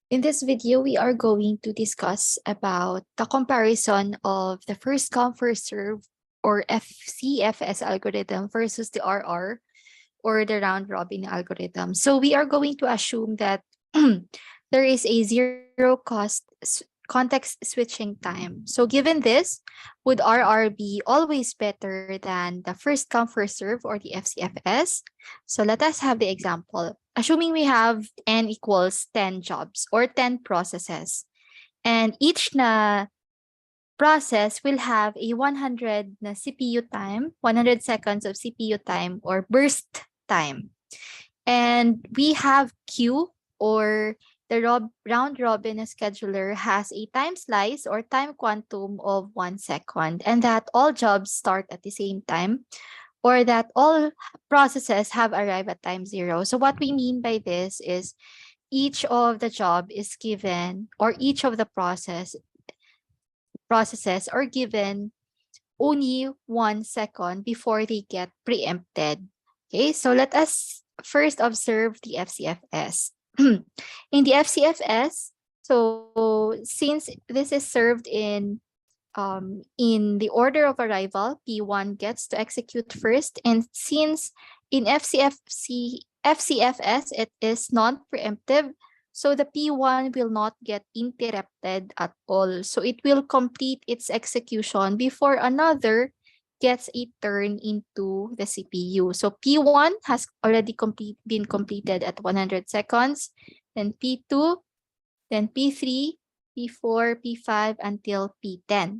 In this video, we are going to discuss about the comparison of the first come first serve or FCFS algorithm versus the RR or the round robin algorithm. So we are going to assume that there is a zero cost context switching time. So given this, would RR be always better than the first come first serve or the FCFS? So let us have the example. Assuming we have n equals 10 jobs or 10 processes, and each na process will have a 100 na CPU time, 100 seconds of CPU time or burst time. And we have Q, or the round robin scheduler has a time slice or time quantum of 1 second, and that all jobs start at the same time, or that all processes have arrived at time zero. So what we mean by this is each of the job is given, or each of the processes are given only 1 second before they get preempted. Okay, so let us first observe the FCFS. In the FCFS, so since this is served in the order of arrival, P1 gets to execute first. And since in FCFS, it is non-preemptive, so the P1 will not get interrupted at all. So it will complete its execution before another gets a turn into the CPU. So P1 has already been completed at 100 seconds, then P2, then P3, P4, P5, until P10.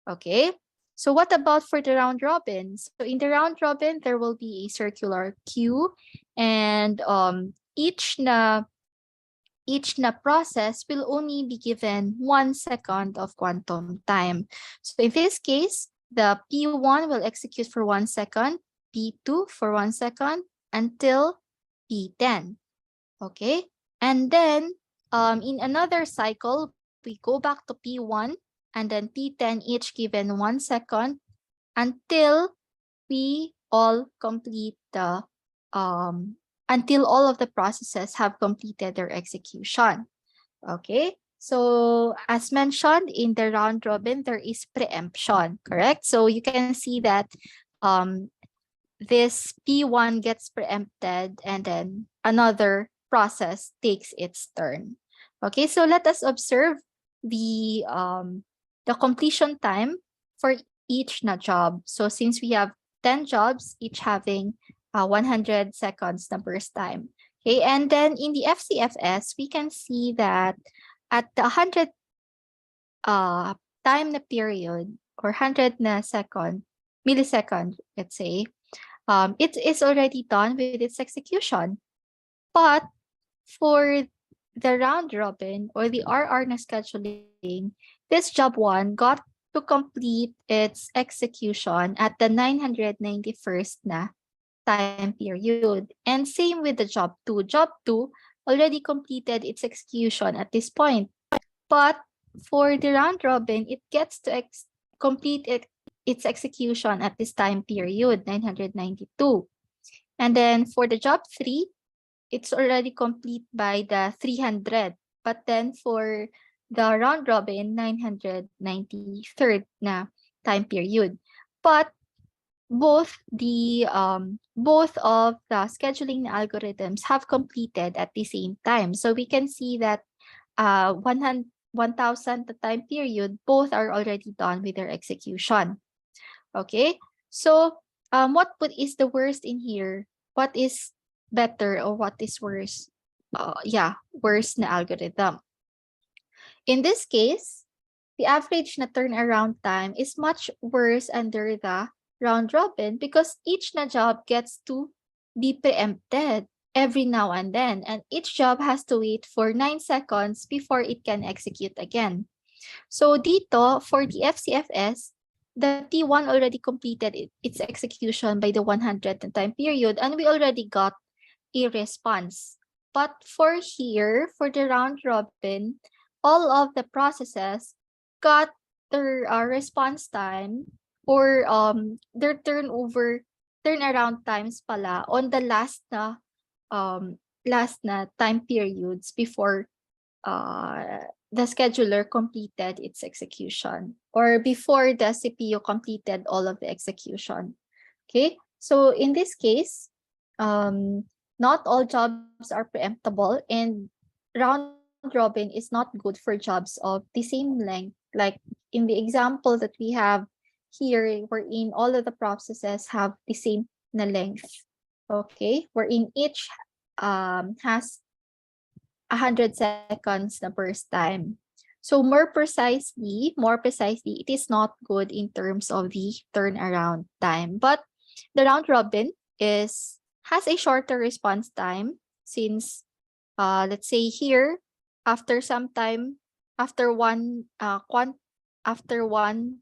Okay, so what about for the round robin? So in the round robin, there will be a circular queue, and each na process will only be given 1 second of quantum time. So in this case, the P1 will execute for 1 second, P2 for 1 second, until P10. Okay, and then in another cycle, we go back to P1 and then P10, each given 1 second, until we all complete the until all of the processes have completed their execution. Okay, so as mentioned in the round robin, there is preemption, correct? So you can see that this P1 gets preempted and then another process takes its turn. Okay, so let us observe the completion time for each na job. So since we have 10 jobs, each having 100 seconds na burst time. Okay, and then in the FCFS, we can see that at the 100 time na period or 100 na millisecond, let's say, it is already done with its execution. But for the round robin or the RR na scheduling, this job 1 got to complete its execution at the 991st na time period. And same with the job 2. Job 2 already completed its execution at this point. But for the round robin, it gets to complete its execution at this time period, 992. And then for the job 3, it's already complete by the 300. But then for the round robin, 993rd na time period. But both of the scheduling algorithms have completed at the same time. So we can see that 1000 the time period, both are already done with their execution. Okay, so what is the worst in here? What is better or what is worse? Worse na algorithm. In this case, the average na turnaround time is much worse under the round robin because each na job gets to be preempted every now and then, and each job has to wait for 9 seconds before it can execute again. So dito, for the FCFS, the P1 already completed its execution by the 100th time period, and we already got a response. But for here, for the round robin, all of the processes got their response time or their turnaround times pala on the last na time periods before the scheduler completed its execution, or before the CPU completed all of the execution. Okay, so in this case, not all jobs are preemptable, and round robin is not good for jobs of the same length. Like in the example that we have here, wherein all of the processes have the same na length. Okay, wherein each has 100 seconds the first time. So more precisely, it is not good in terms of the turnaround time. But the round robin has a shorter response time, since let's say here, after some time, after one after one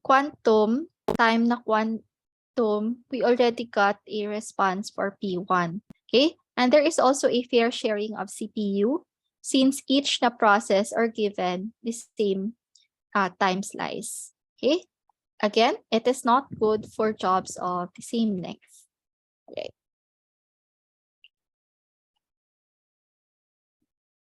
quantum quantum, we already got a response for P1. Okay, and there is also a fair sharing of CPU, since each na process are given the same time slice. Okay, again, it is not good for jobs of the same length. Okay.